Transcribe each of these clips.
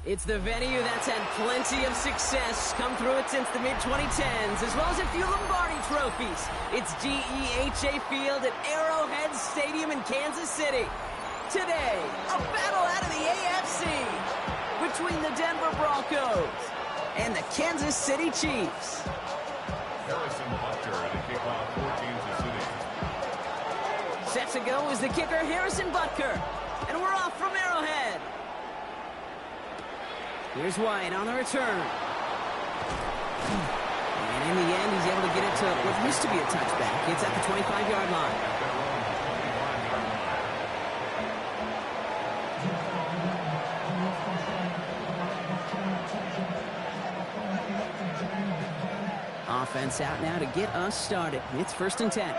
It's the venue that's had plenty of success, come through it since the mid-2010s, as well as a few Lombardi trophies. It's GEHA Field at Arrowhead Stadium in Kansas City. Today, a battle out of the AFC between the Denver Broncos and the Kansas City Chiefs. Harrison Butker to kick off for Kansas City. Set to go is the kicker, Harrison Butker. And we're off from Arrowhead. Here's White on the return. And in the end, he's able to get it to what used to be a touchback. It's at the 25-yard line. Offense out now to get us started. It's 1st and 10.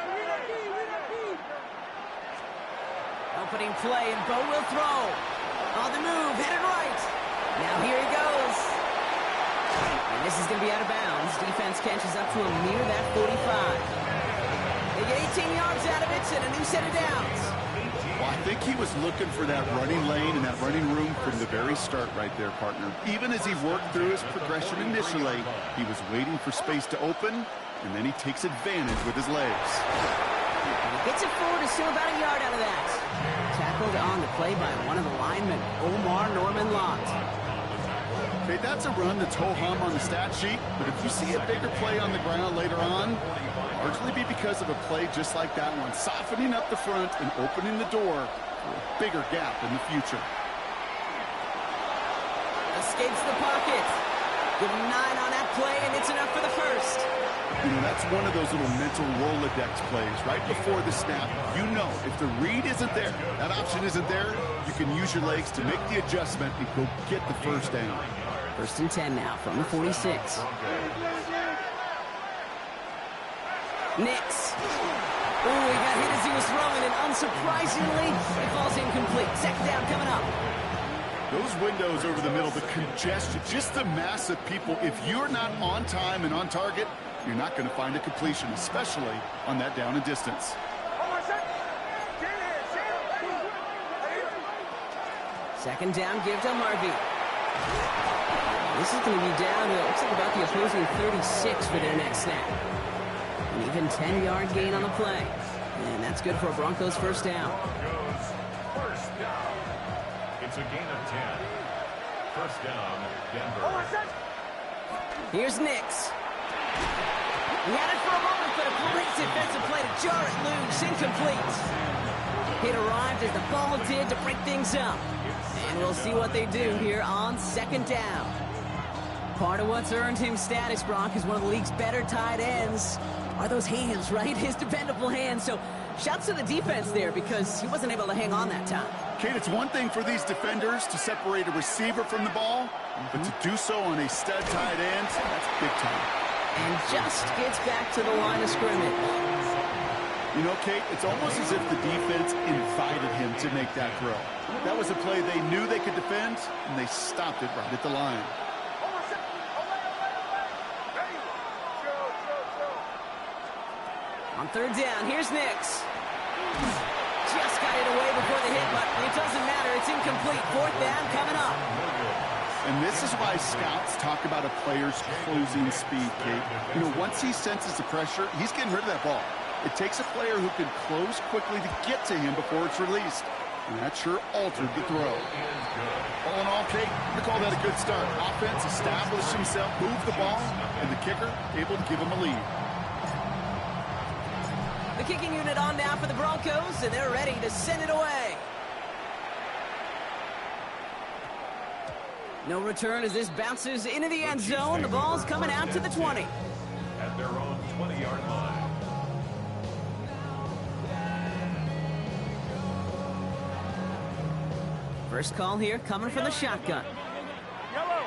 Opening play, and Bo will throw. On the move, headed right. Now here he goes. And this is going to be out of bounds. Defense catches up to him near that 45. They get 18 yards out of it and a new set of downs. Well, I think he was looking for that running lane and that running room from the very start right there, partner. Even as he worked through his progression initially, he was waiting for space to open, and then he takes advantage with his legs. And he gets it forward to still about a yard out of that. Tackled on the play by one of the linemen, Omar Norman Lott. Okay, that's a run that's ho-hum on the stat sheet, but if you see a bigger play on the ground later on, largely be because of a play just like that one, softening up the front and opening the door for a bigger gap in the future. Escapes the pocket. Give him 9 on that play, and it's enough for the first. You know, that's one of those little mental Rolodex plays. Right before the snap, you know if the read isn't there, that option isn't there, you can use your legs to make the adjustment and go get the first down. 1st and 10 now from the 46. Nix. Oh, he got hit as he was throwing, and unsurprisingly, it falls incomplete. 2nd down coming up. Those windows over the middle, the congestion, just the mass of people. If you're not on time and on target, you're not going to find a completion, especially on that down and distance. 2nd down, give to Harvey. This is going to be down to, it looks like about the opposing 36 for their next snap. An even 10-yard gain on the play. And that's good for a Broncos 1st down. First down. It's a gain of 10. 1st down, Denver. Here's Nix. He had it for a moment, but a great defensive play to jar it loose. Incomplete. Hit arrived as the ball did to break things up. And we'll see what they do here on 2nd down. Part of what's earned him status, Brock, is one of the league's better tight ends. Are those hands, right? His dependable hands. So shouts to the defense there because he wasn't able to hang on that time. Kate, it's one thing for these defenders to separate a receiver from the ball, but to do so on a stud tight end, that's big time. And just gets back to the line of scrimmage. You know, Kate, it's almost as if the defense invited him to make that throw. That was a play they knew they could defend, and they stopped it right at the line. On 3rd down, here's Nix. Just got it away before the hit, but it doesn't matter. It's incomplete. 4th down coming up. And this is why scouts talk about a player's closing speed, Kate. You know, once he senses the pressure, he's getting rid of that ball. It takes a player who can close quickly to get to him before it's released. And that sure altered the throw. All in all, Kate, I'm going to call that a good start. Offense established himself, moved the ball, and the kicker able to give him a lead. The kicking unit on now for the Broncos, and they're ready to send it away. No return as this bounces into the end zone. The ball's coming out to the 20. At their own 20-yard line. First call here coming from the shotgun. Yellow.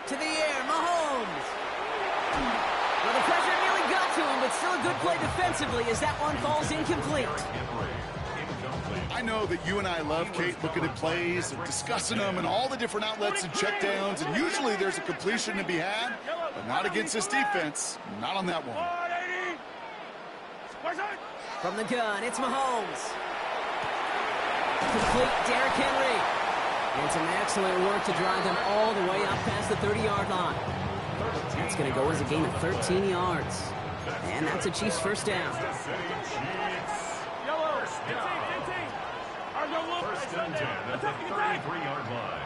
To the air, Mahomes. Well, the pressure nearly got to him, but still a good play defensively as that one falls incomplete. I know that you and I love, Kate, looking at plays and discussing them and all the different outlets and checkdowns, and usually there's a completion to be had, but not against this defense, not on that one. From the gun, it's Mahomes. Complete Derrick Henry. And some excellent work to drive them all the way up past the 30-yard line. That's going to go as a gain of 13 yards. And that's a Chiefs first down. First and 10 at the 33-yard line.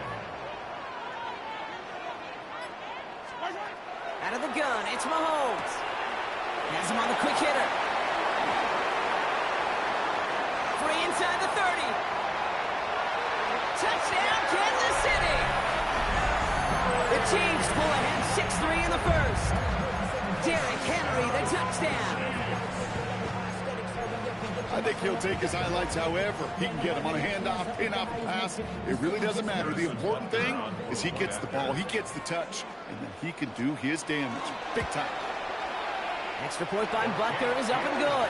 Out of the gun, it's Mahomes. Has him on the quick hitter. Free inside the 30. Touchdown, Kansas City! The Chiefs pull ahead 6-3 in the first. Derrick Henry, the touchdown. I think he'll take his highlights however he can get him on a handoff, pin-off, pass. It really doesn't matter. The important thing is he gets the ball, he gets the touch, and then he can do his damage. Big time. Extra point by Butker is up and good.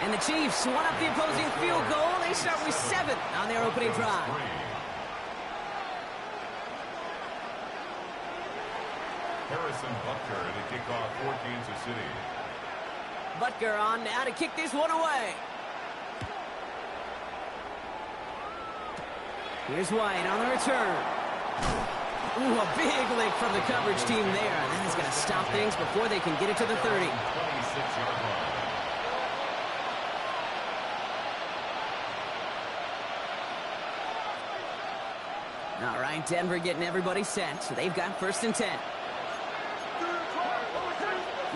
And the Chiefs one up the opposing field goal. They start with 7 on their opening drive. Harrison Butker to kick off for Kansas City. Butker on now to kick this one away. Here's White on the return. Ooh, a big lick from the coverage team there. And that is going to stop things before they can get it to the 30. 26-yard line. All right, Denver getting everybody set. So they've got first and 10.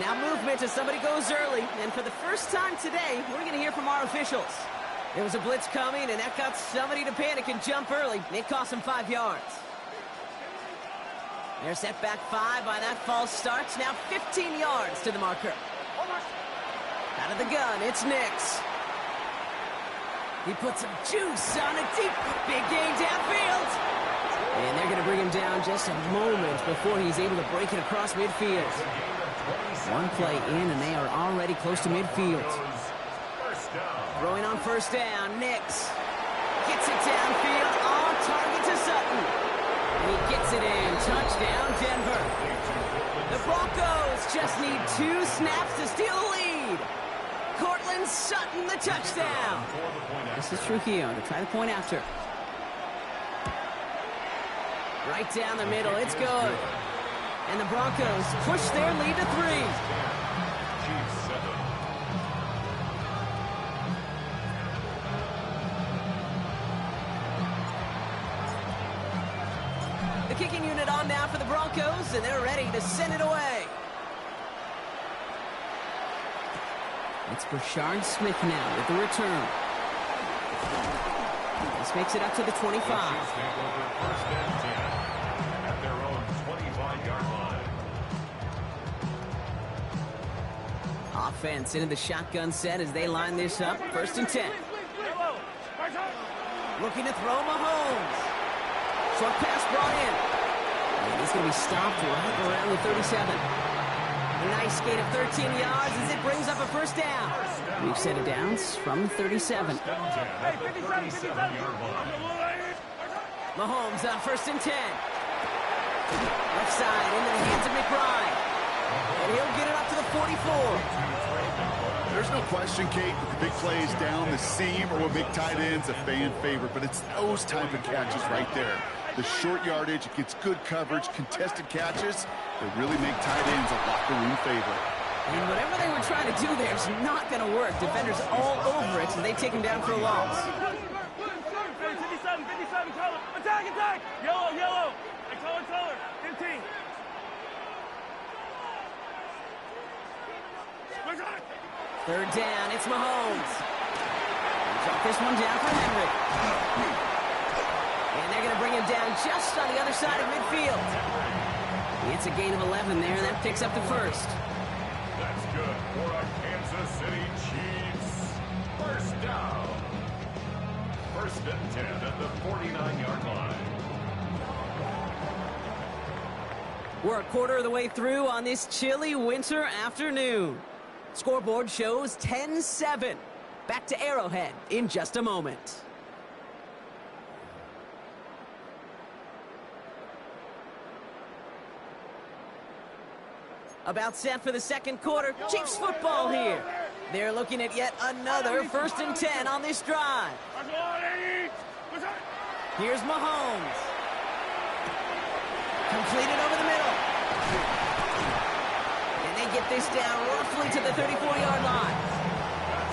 Now movement as somebody goes early. And for the first time today, we're going to hear from our officials. There was a blitz coming, and that got somebody to panic and jump early. It cost them 5 yards. They're set back 5 by that false start. Now 15 yards to the marker. Out of the gun, it's Nix. He puts some juice on a deep, big gain downfield. And they're going to bring him down just a moment before he's able to break it across midfield. One play in, and they are already close to midfield. Throwing on first down, Nix gets it downfield, on target to Sutton. And he gets it in. Touchdown, Denver. The Broncos just need 2 snaps to steal the lead. Cortland Sutton, the touchdown. This is Trujillo to try the point after. Right down the middle, it's good. And the Broncos push their lead to 3. Chiefs 7. The kicking unit on now for the Broncos, and they're ready to send it away. It's Brashard Smith now with the return. This makes it up to the 25. Chiefs take over first and 10 at their own 25-yard line. Offense into the shotgun set as they line this up. First and 10. Looking to throw Mahomes. Short pass brought in. And he's going to be stopped right around the 37. A nice gain of 13 yards as it brings up a first down. We've set it down from 37. Mahomes on first and 10. Left side into the hands of McBride. And he'll get it up to the 44. There's no question, Kate, that the big play is down the seam or with big tight ends, a fan favorite, but it's those type of catches right there. The short yardage, it gets good coverage, contested catches that really make tight ends a locker room favorite. And whatever they were trying to do there is not going to work. Defenders all over it, so they take him down for a loss. 57, color. Attack! Yellow. Color. 15. Third down, it's Mahomes. Drop this one down for Henry. And they're going to bring him down just on the other side of midfield. It's a gain of 11 there, and that picks up the first. That's good for a Kansas City Chiefs. First down. First and 10 at the 49-yard line. We're a quarter of the way through on this chilly winter afternoon. Scoreboard shows 10-7. Back to Arrowhead in just a moment. About set for the second quarter. Chiefs football here. They're looking at yet another first and 10 on this drive. Here's Mahomes. Completed over the middle. And they get this down roughly to the 34-yard line.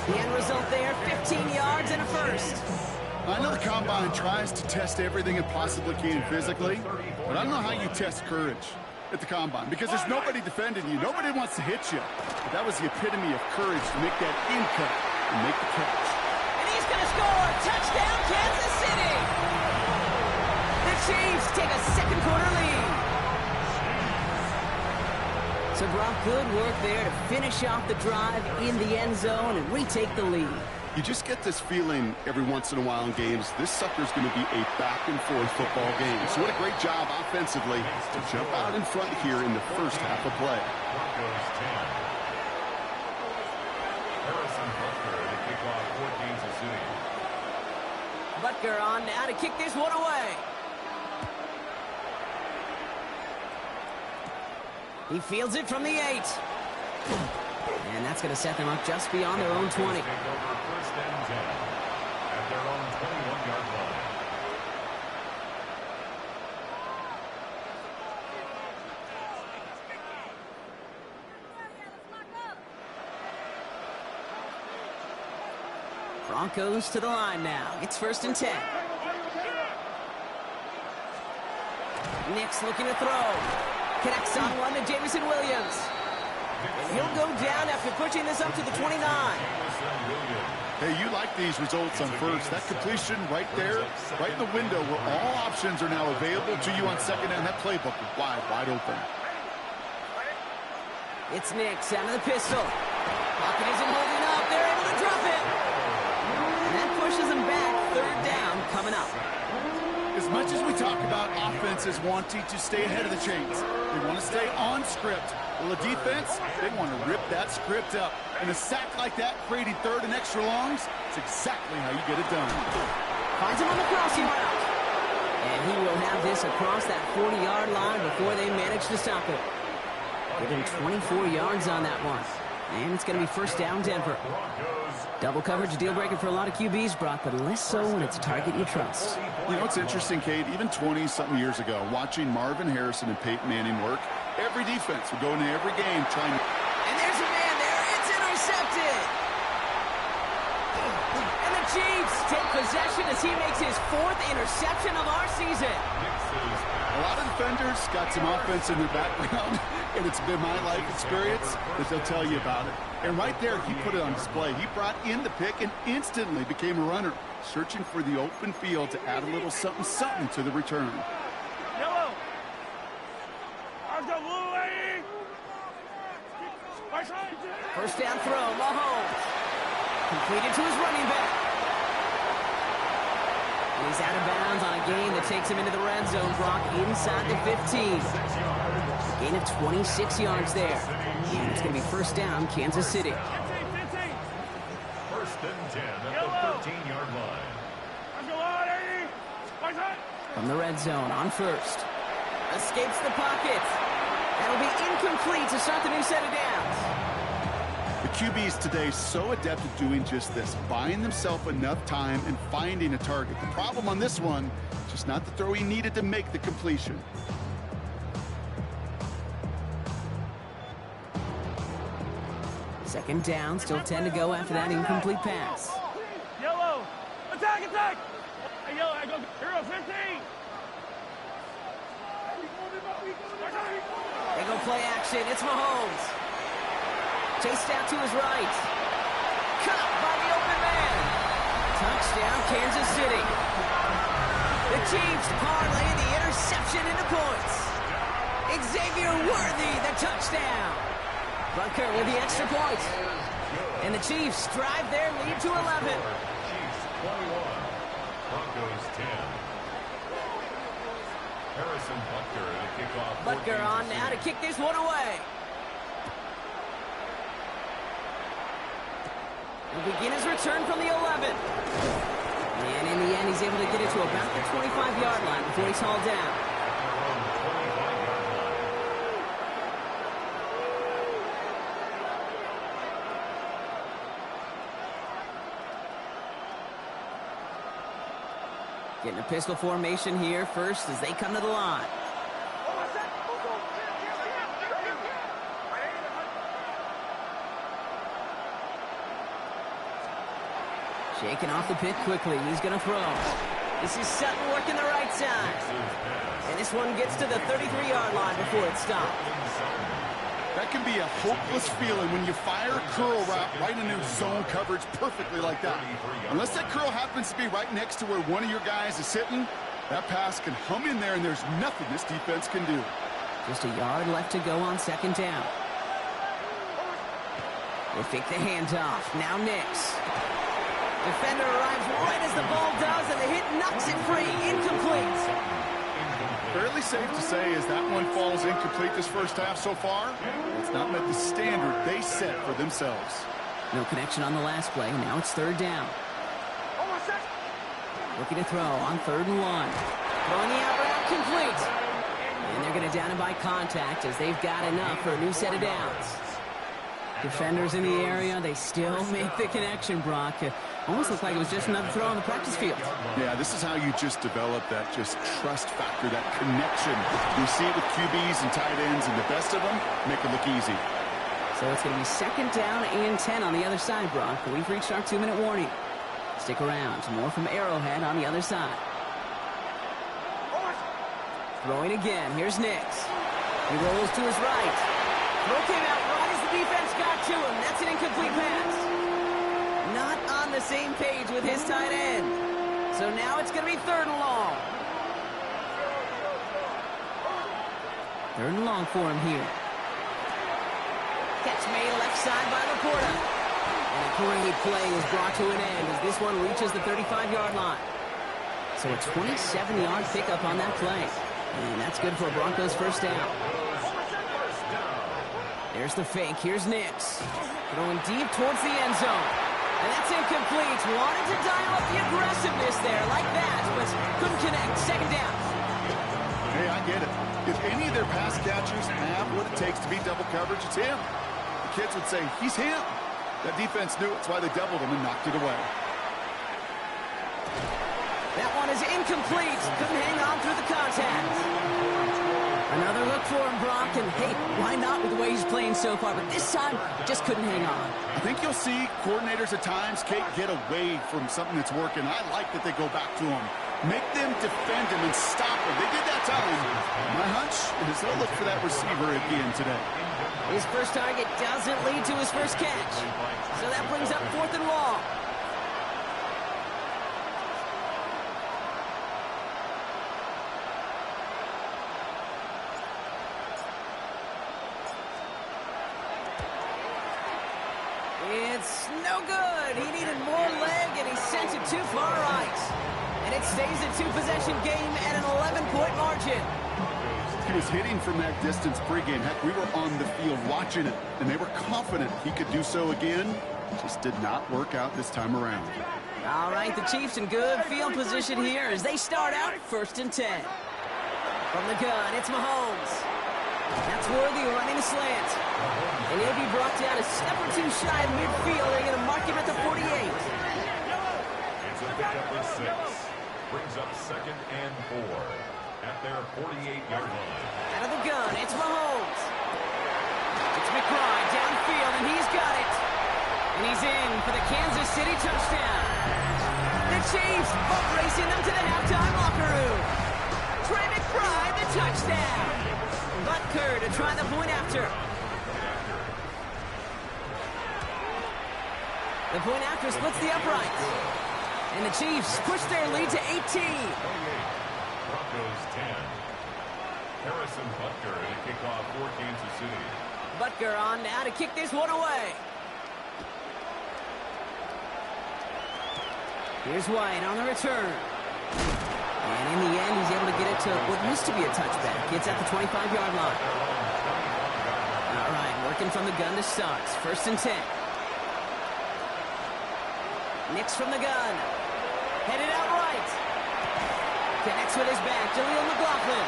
The end result there, 15 yards and a first. I know the Combine tries to test everything it possibly can physically, but I don't know how you test courage at the Combine because there's nobody defending you. Nobody wants to hit you. But that was the epitome of courage to make that in cut and make the catch. And he's going to score. Touchdown, Kansas City. The Chiefs take a second quarter lead. So, Brock, good work there to finish off the drive in the end zone and retake the lead. You just get this feeling every once in a while in games, this sucker's going to be a back-and-forth football game. So what a great job offensively to jump out in front here in the first half of play. Broncos 10. Harrison Butker to kick off for Kansas City. Butker on now to kick this one away. He fields it from the 8. And that's going to set them up just beyond their own 20. Take over first and 10 at their own 21-yard line. Broncos to the line now. It's first and 10. Nix looking to throw. Connects on one to Jameson Williams. And he'll go down after pushing this up to the 29. Hey, you like these results on first. That completion right there, right in the window where all options are now available to you on second down. That playbook is wide open. It's Nix out of the pistol. Pocket isn't holding up. They're able to drop it. And that pushes them back. Third down coming up. As much as we talk about offenses wanting to stay ahead of the chains, they want to stay on script. Well, the defense, they want to rip that script up. And a sack like that, creating third and extra longs, it's exactly how you get it done. Finds him on the crossing route. And he will have this across that 40-yard line before they manage to stop it. Give him 24 yards on that one. And it's going to be first down Denver. Double coverage, a deal breaker for a lot of QBs, Brock, but less so when it's a target you trust. You know what's interesting, Kate? Even 20-something years ago, watching Marvin Harrison and Peyton Manning work, every defense would go into every game trying to... And there's a man there. It's intercepted. And the Chiefs take possession as he makes his 4th interception of our season. A lot of defenders got some offense in their background, and it's been my life experience that they'll tell you about it. And right there, he put it on display. He brought in the pick and instantly became a runner, searching for the open field to add a little something to the return. Yellow. Let's go, blue lady. First down throw, Mahomes. Completed to his running back. And he's out of bounds on a gain that takes him into the red zone, Brock, inside the 15. A gain of 26 yards there. And it's going to be first down, Kansas City. First and 10 at the 13-yard line. From the red zone on first. Escapes the pocket. That'll be incomplete to start the new set of downs. The QBs today so adept at doing just this, buying themselves enough time and finding a target. The problem on this one, just not the throw he needed to make the completion. Second down, still 10 to go after that incomplete pass. Yellow. Attack, attack. Hey, yellow, I go. Hero 15. They go play action. It's Mahomes. Chased out to his right. Caught by the open man. Touchdown, Kansas City. The Chiefs parlay the interception into points. Xavier Worthy, the touchdown. Butker with the extra point. And the Chiefs drive their lead to 11. Chiefs 21, Broncos 10. Harrison Butker to kick off. Butker on now to kick this one away. He'll begin his return from the 11. And in the end, he's able to get it to about the 25-yard line before he's hauled down. Getting a pistol formation here first as they come to the line. Shaking off the pick quickly. He's going to throw. This is Sutton working the right side. And this one gets to the 33-yard line before it stops. That can be a hopeless feeling when you fire a curl route right into zone coverage perfectly like that. Unless that curl happens to be right next to where one of your guys is sitting, that pass can hum in there and there's nothing this defense can do. Just a yard left to go on second down. They fake the handoff. Now Nix. Defender arrives right as the ball does, and the hit knocks it free. Incomplete. Fairly safe to say as that one falls incomplete this first half so far, it's not met the standard they set for themselves. No connection on the last play. Now it's third down. Looking to throw on 3rd and 1. Throwing the out route complete. And they're going to down him by contact as they've got enough for a new set of downs. Defenders in the area, they still make the connection, Brock. Almost looked like it was just another throw on the practice field. Yeah, this is how you just develop that just trust factor, that connection. You see it with QBs and tight ends, and the best of them make it look easy. So it's going to be second down and 10 on the other side, Brock. We've reached our 2-minute warning. Stick around. More from Arrowhead on the other side. Throwing again. Here's Nix. He rolls to his right. Throw came out right as the defense got to him. That's an incomplete pass. Not on the same page with his tight end. So now it's going to be 3rd and long. 3rd and long for him here. Catch made left side by Laporta. And a great play is brought to an end as this one reaches the 35-yard line. So a 27-yard pickup on that play. And that's good for a Broncos first down. There's the fake. Here's Nix. Throwing deep towards the end zone. And that's incomplete. Wanted to dial up the aggressiveness there like that, but couldn't connect. Second down. Hey, I get it. If any of their pass catchers have what it takes to beat double coverage, it's him. The kids would say, he's him. That defense knew it. That's why they doubled him and knocked it away. That one is incomplete. Couldn't hang on through the contact. Another look for him, Brock, and hey, why not with the way he's playing so far? But this time, just couldn't hang on. I think you'll see coordinators at times, Kate, get away from something that's working. I like that they go back to him. Make them defend him and stop him. They did that time. My hunch is they'll look for that receiver again today. His first target doesn't lead to his first catch. So that brings up 4th and long. It's no good. He needed more leg, and he sent it too far right. And it stays a 2-possession game at an 11-point margin. He was hitting from that distance pregame. Heck, we were on the field watching it, and they were confident he could do so again. Just did not work out this time around. All right, the Chiefs in good field position here as they start out 1st and 10. From the gun, it's Mahomes. That's Worthy running a slant. And he'll be brought down a step or two shy of midfield. They're going to mark him at the 48. It's a pickup of 6. Brings up 2nd and 4 at their 48-yard line. Out of the gun, it's Mahomes. It's McBride downfield, and he's got it. And he's in for the Kansas City touchdown. The Chiefs both racing them to the halftime locker room. Trey McBride, the touchdown. Butker to try the point after. The point after splits the uprights. And the Chiefs push their lead to 18. Broncos 10. Harrison Butker to kick off for Kansas City. Butker on now to kick this one away. Here's White on the return. And in the end, he's able to get it to what used to be a touchback. It's at the 25-yard line. All right, working from the gun to start. 1st and 10. Nix from the gun. Headed out right. Connects with his back. Jaleel McLaughlin.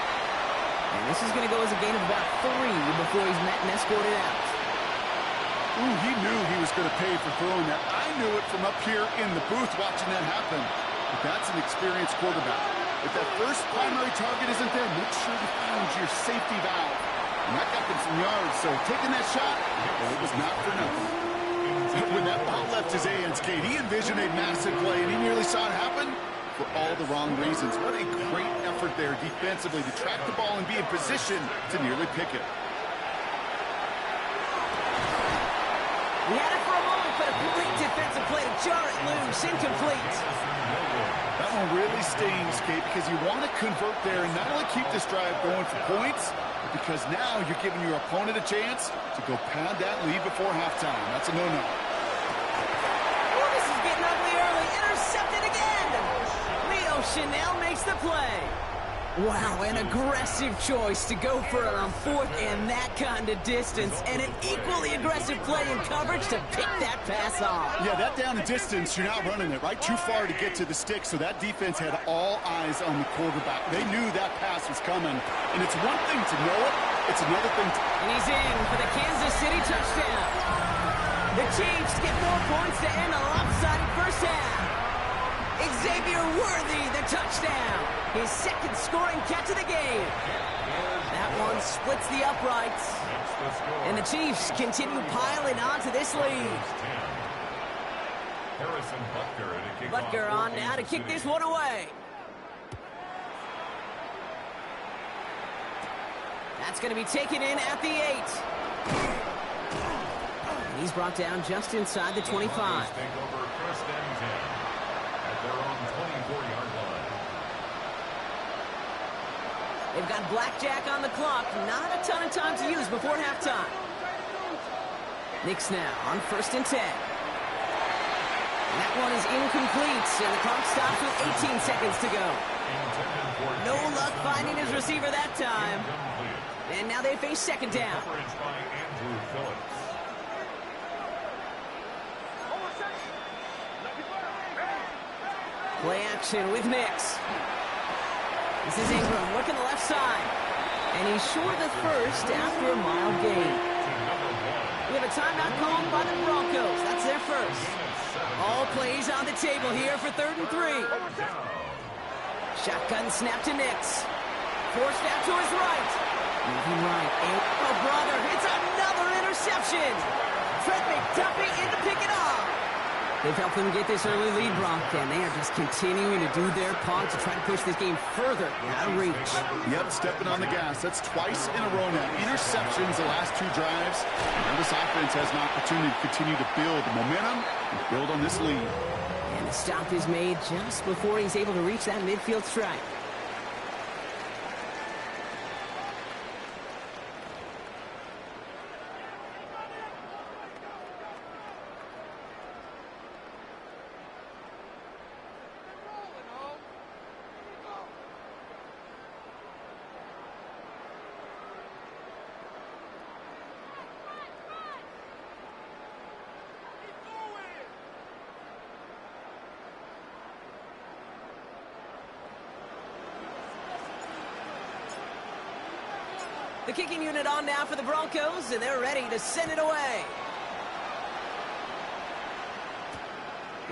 And this is going to go as a gain of about 3 before he's met and escorted out. Ooh, he knew he was going to pay for throwing that. I knew it from up here in the booth watching that happen. But that's an experienced quarterback. If that first primary target isn't there, make sure you find your safety valve. And that got them some yards, so taking that shot, well, it was not for nothing. When that ball left his hands, Kate, he envisioned a massive play, and he nearly saw it happen for all the wrong reasons. What a great effort there defensively to track the ball and be in position to nearly pick it. He had it for a moment, but a great defensive play to jar it loose. Incomplete. That one really stings, Kate, because you want to convert there and not only keep this drive going for points, but because now you're giving your opponent a chance to go pad that lead before halftime. That's a no-no. Oh, this is getting ugly early. Intercepted again. Leo Chanel makes the play. Wow, an aggressive choice to go for it on fourth and that kind of distance, and an equally aggressive play in coverage to pick that pass off. Yeah, that down and distance, you're not running it, right? Too far to get to the stick, so that defense had all eyes on the quarterback. They knew that pass was coming, and it's one thing to know it, it's another thing to... And he's in for the Kansas City touchdown. The Chiefs get more points to end a lopsided first half. Xavier Worthy, the touchdown. His second scoring catch of the game. That one splits the uprights. And the Chiefs continue piling on to this lead. Butker on now to kick this one away. That's going to be taken in at the 8. And he's brought down just inside the 25. They've got blackjack on the clock. Not a ton of time to use before halftime. Knicks now on 1st and 10. And that one is incomplete, and the clock stops with 18 seconds to go. No luck finding his receiver that time. And now they face second down. Play action with Nix. This is Ingram working the left side. And he's short of first after a mile gain. We have a timeout called by the Broncos. That's their first. All plays on the table here for 3rd and 3. Shotgun snap to Nix. Forced out to his right. Moving right. Oh, brother, it's another interception. Fred McDuffie in to pick it off. They've helped them get this early lead, Brock, and they are just continuing to do their part to try to push this game further out of reach. Yep, stepping on the gas. That's twice in a row now. Interceptions the last 2 drives. And this offense has an opportunity to continue to build momentum and build on this lead. And the stop is made just before he's able to reach that midfield strike. The kicking unit on now for the Broncos, and they're ready to send it away.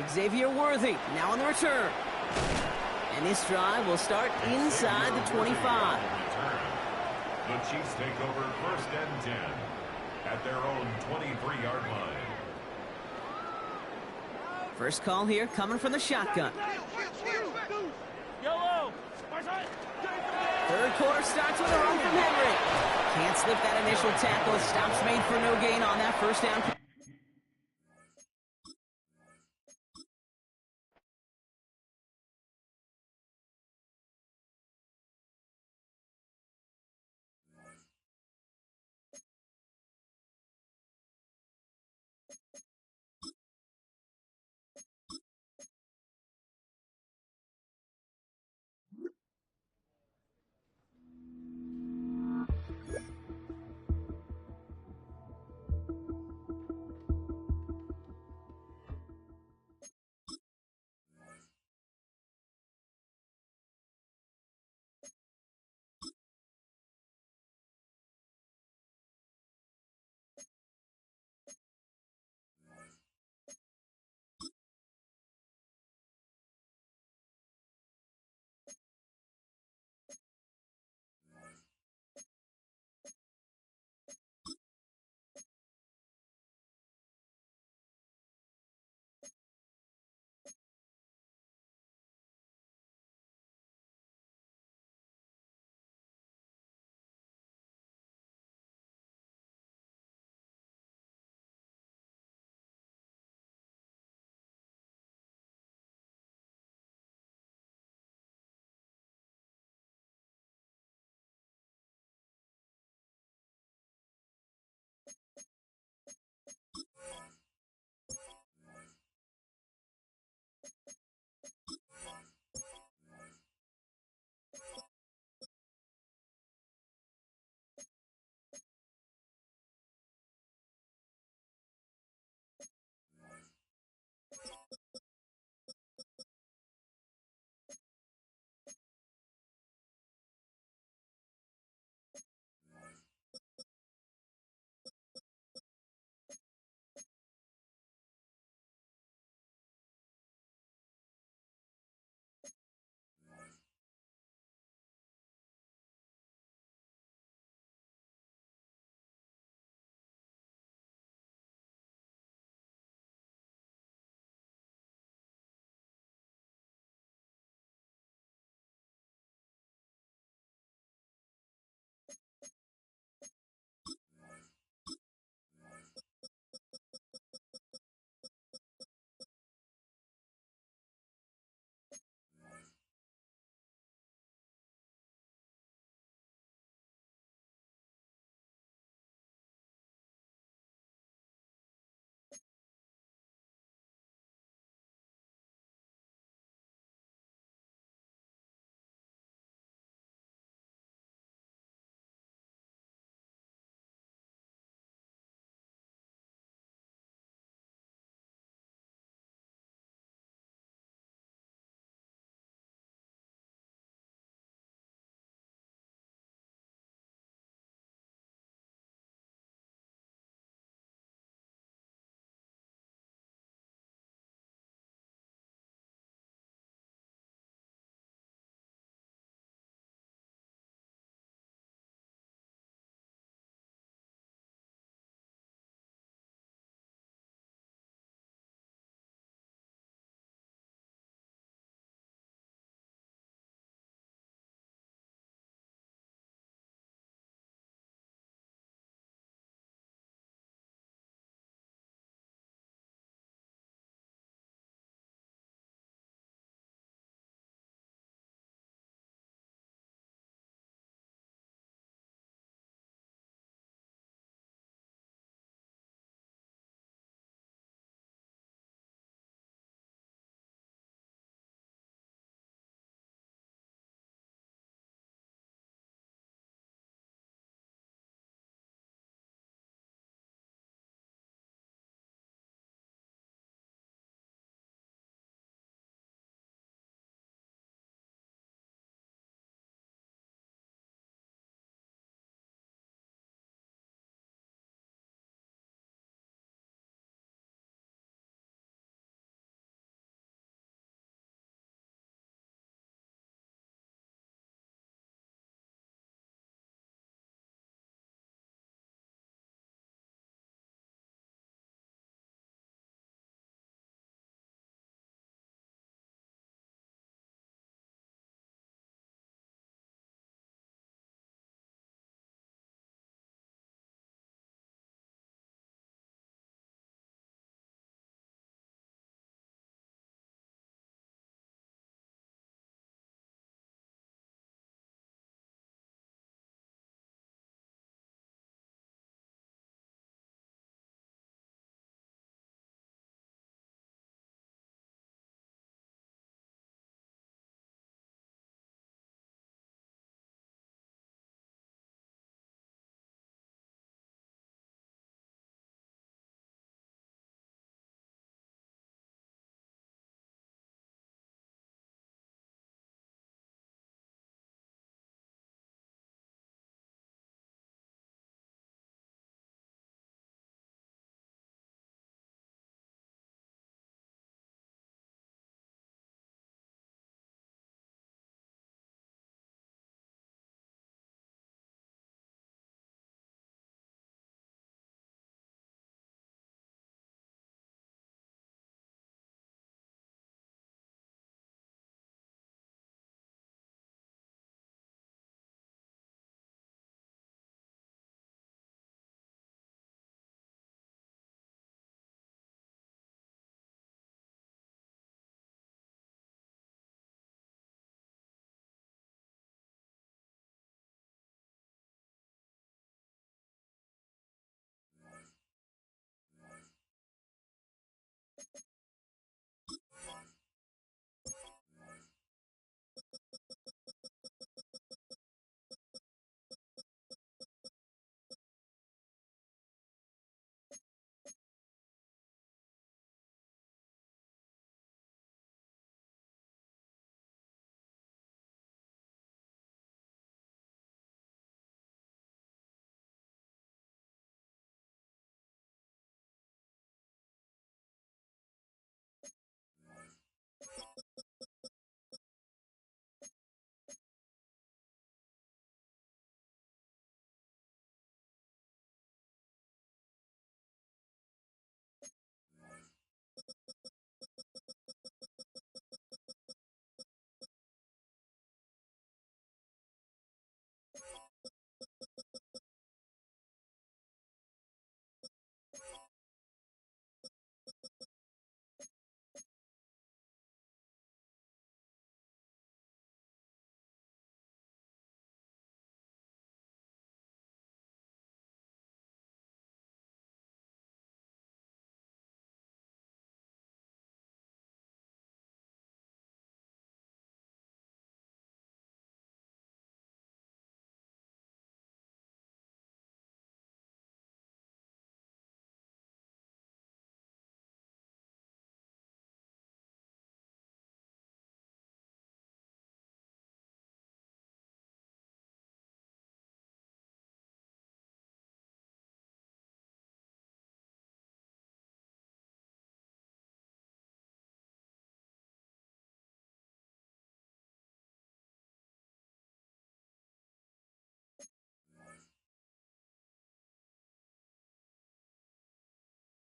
Xavier Worthy now on the return. And this drive will start inside the 25. The Chiefs take over 1st and 10 at their own 23-yard line. First call here coming from the shotgun. Yellow. 3rd quarter starts with a run from Henry. Can't slip that initial tackle. Stops made for no gain on that first down.